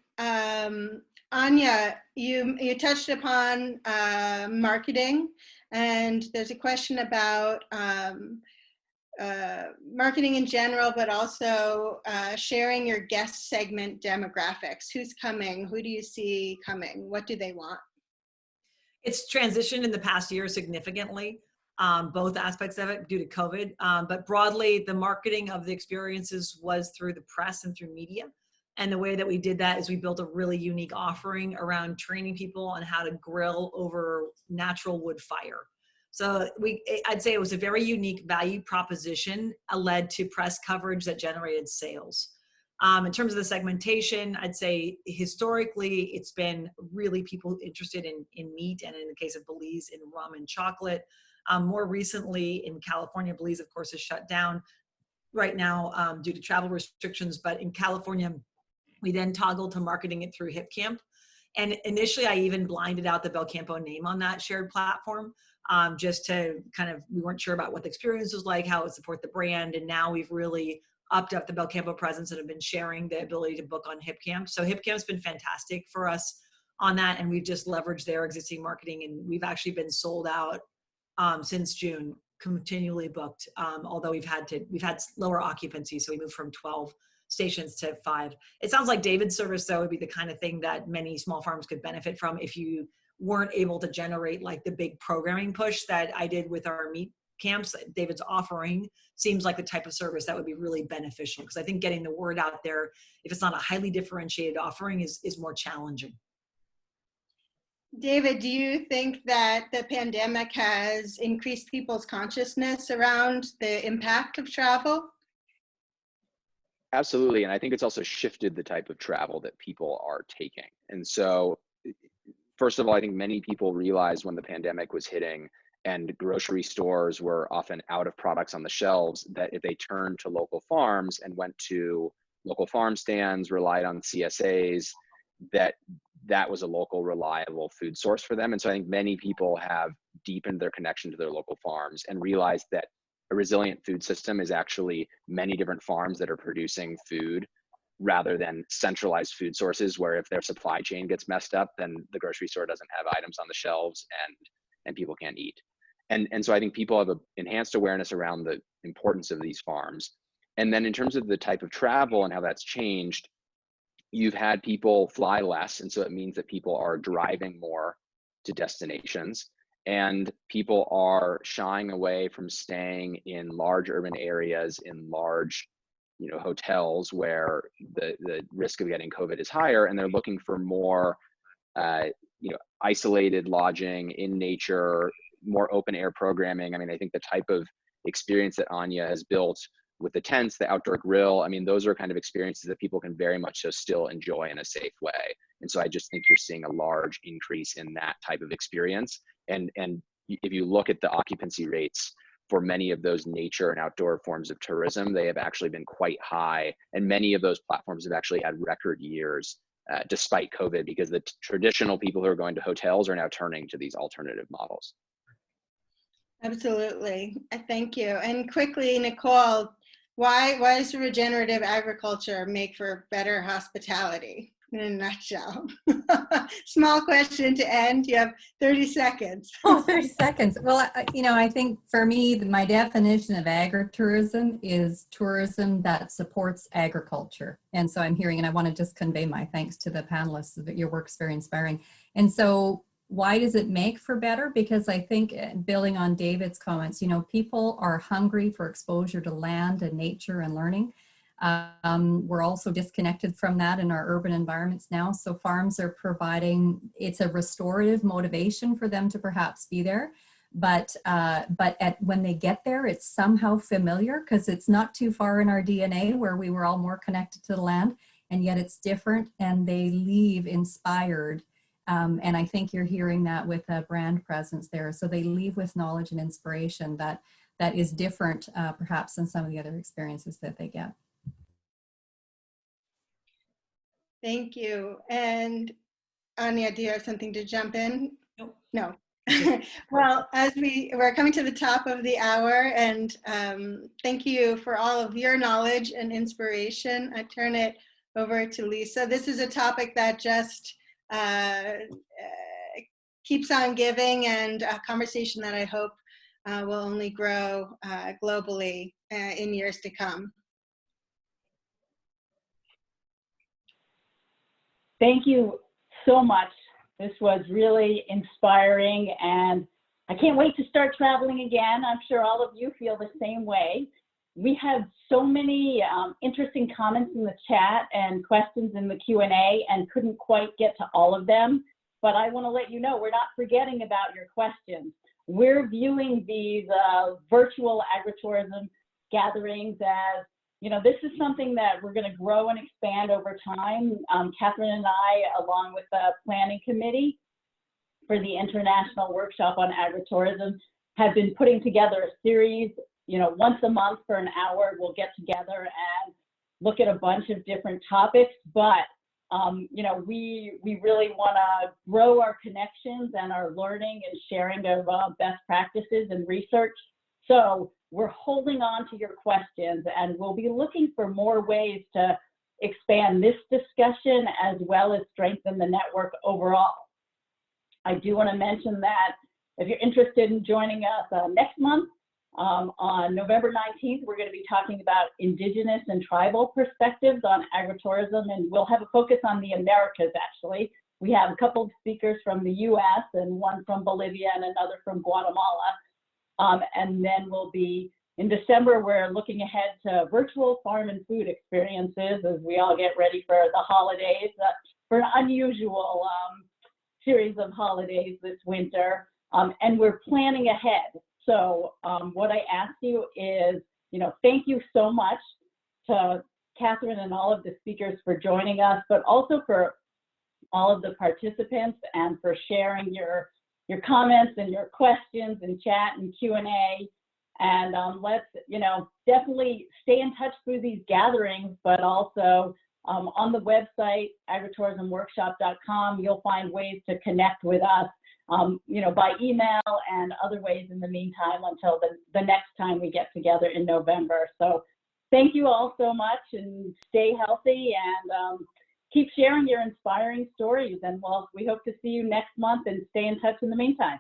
Anya, you touched upon marketing, and there's a question about marketing in general, but also sharing your guest segment demographics. Who's coming? Who do you see coming? What do they want? It's transitioned in the past year significantly, both aspects of it due to COVID. But broadly, the marketing of the experiences was through the press and through media. And the way that we did that is we built a really unique offering around training people on how to grill over natural wood fire. So I'd say it was a very unique value proposition led to press coverage that generated sales. In terms of the segmentation, I'd say historically it's been really people interested in meat, and in the case of Belize, in rum and chocolate. More recently in California, Belize of course is shut down right now due to travel restrictions, but in California we then toggled to marketing it through HipCamp. And initially I even blinded out the Belcampo name on that shared platform. just to kind of, we weren't sure about what the experience was like, how it would support the brand. And now we've really upped up the Belcampo presence and have been sharing the ability to book on HipCamp. So HipCamp's been fantastic for us on that. And we've just leveraged their existing marketing, and we've actually been sold out since June, continually booked. Although we've had lower occupancy. So we moved from 12 stations to 5. It sounds like David's service, though, would be the kind of thing that many small farms could benefit from if you weren't able to generate like the big programming push that I did with our meat camps. David's offering seems like the type of service that would be really beneficial, because I think getting the word out there, if it's not a highly differentiated offering, is more challenging. David, do you think that the pandemic has increased people's consciousness around the impact of travel? Absolutely. And I think it's also shifted the type of travel that people are taking. And so, first of all, I think many people realized when the pandemic was hitting and grocery stores were often out of products on the shelves, that if they turned to local farms and went to local farm stands, relied on CSAs, that was a local, reliable food source for them. And so I think many people have deepened their connection to their local farms and realized that a resilient food system is actually many different farms that are producing food, rather than centralized food sources where if their supply chain gets messed up, then the grocery store doesn't have items on the shelves and people can't eat. And so I think people have an enhanced awareness around the importance of these farms. And then in terms of the type of travel and how that's changed, you've had people fly less. And so it means that people are driving more to destinations, and people are shying away from staying in large urban areas, in large, hotels where the risk of getting COVID is higher, and they're looking for more, isolated lodging in nature, more open air programming. I mean, I think the type of experience that Anya has built with the tents, the outdoor grill, I mean, those are kind of experiences that people can very much so still enjoy in a safe way. And so I just think you're seeing a large increase in that type of experience. And if you look at the occupancy rates for many of those nature and outdoor forms of tourism, they have actually been quite high. And many of those platforms have actually had record years despite COVID, because the traditional people who are going to hotels are now turning to these alternative models. Absolutely. Thank you. And quickly, Nicole, why does regenerative agriculture make for better hospitality? In a nutshell. Small question to end. You have 30 seconds. Oh, 30 seconds. Well, I think for me, my definition of agritourism is tourism that supports agriculture. And so I'm hearing, and I want to just convey my thanks to the panelists, that your work's very inspiring. And so why does it make for better? Because I think, building on David's comments, people are hungry for exposure to land and nature and learning. We're also disconnected from that in our urban environments now. So farms are providing, it's a restorative motivation for them to perhaps be there. But when they get there, it's somehow familiar, because it's not too far in our DNA where we were all more connected to the land, and yet it's different, and they leave inspired. And I think you're hearing that with a brand presence there. So they leave with knowledge and inspiration that is different perhaps than some of the other experiences that they get. Thank you. And Anya, do you have something to jump in? Nope. No. Well, as we're coming to the top of the hour, and thank you for all of your knowledge and inspiration. I turn it over to Lisa. This is a topic that just keeps on giving, and a conversation that I hope will only grow globally in years to come. Thank you so much. This was really inspiring, and I can't wait to start traveling again. I'm sure all of you feel the same way. We had so many interesting comments in the chat and questions in the Q&A, and couldn't quite get to all of them. But I want to let you know, we're not forgetting about your questions. We're viewing these virtual agritourism gatherings as, this is something that we're going to grow and expand over time. Katharine and I, along with the planning committee for the International Workshop on Agritourism, have been putting together a series. Once a month for an hour, we'll get together and look at a bunch of different topics. But you know, we really want to grow our connections and our learning and sharing of best practices and research. So we're holding on to your questions, and we'll be looking for more ways to expand this discussion as well as strengthen the network overall. I do want to mention that if you're interested in joining us next month, on November 19th, we're going to be talking about Indigenous and tribal perspectives on agritourism, and we'll have a focus on the Americas, actually. We have a couple of speakers from the US and one from Bolivia and another from Guatemala. And then we'll be, in December, we're looking ahead to virtual farm and food experiences as we all get ready for the holidays, for an unusual series of holidays this winter. And we're planning ahead. So what I ask you is, you know, thank you so much to Katharine and all of the speakers for joining us, but also for all of the participants and for sharing your comments and your questions in chat and Q&A. And let's, you know, definitely stay in touch through these gatherings, but also on the website, agritourismworkshop.com, you'll find ways to connect with us, you know, by email and other ways in the meantime until the next time we get together in November. So thank you all so much, and stay healthy, and keep sharing your inspiring stories. And we hope to see you next month, and stay in touch in the meantime.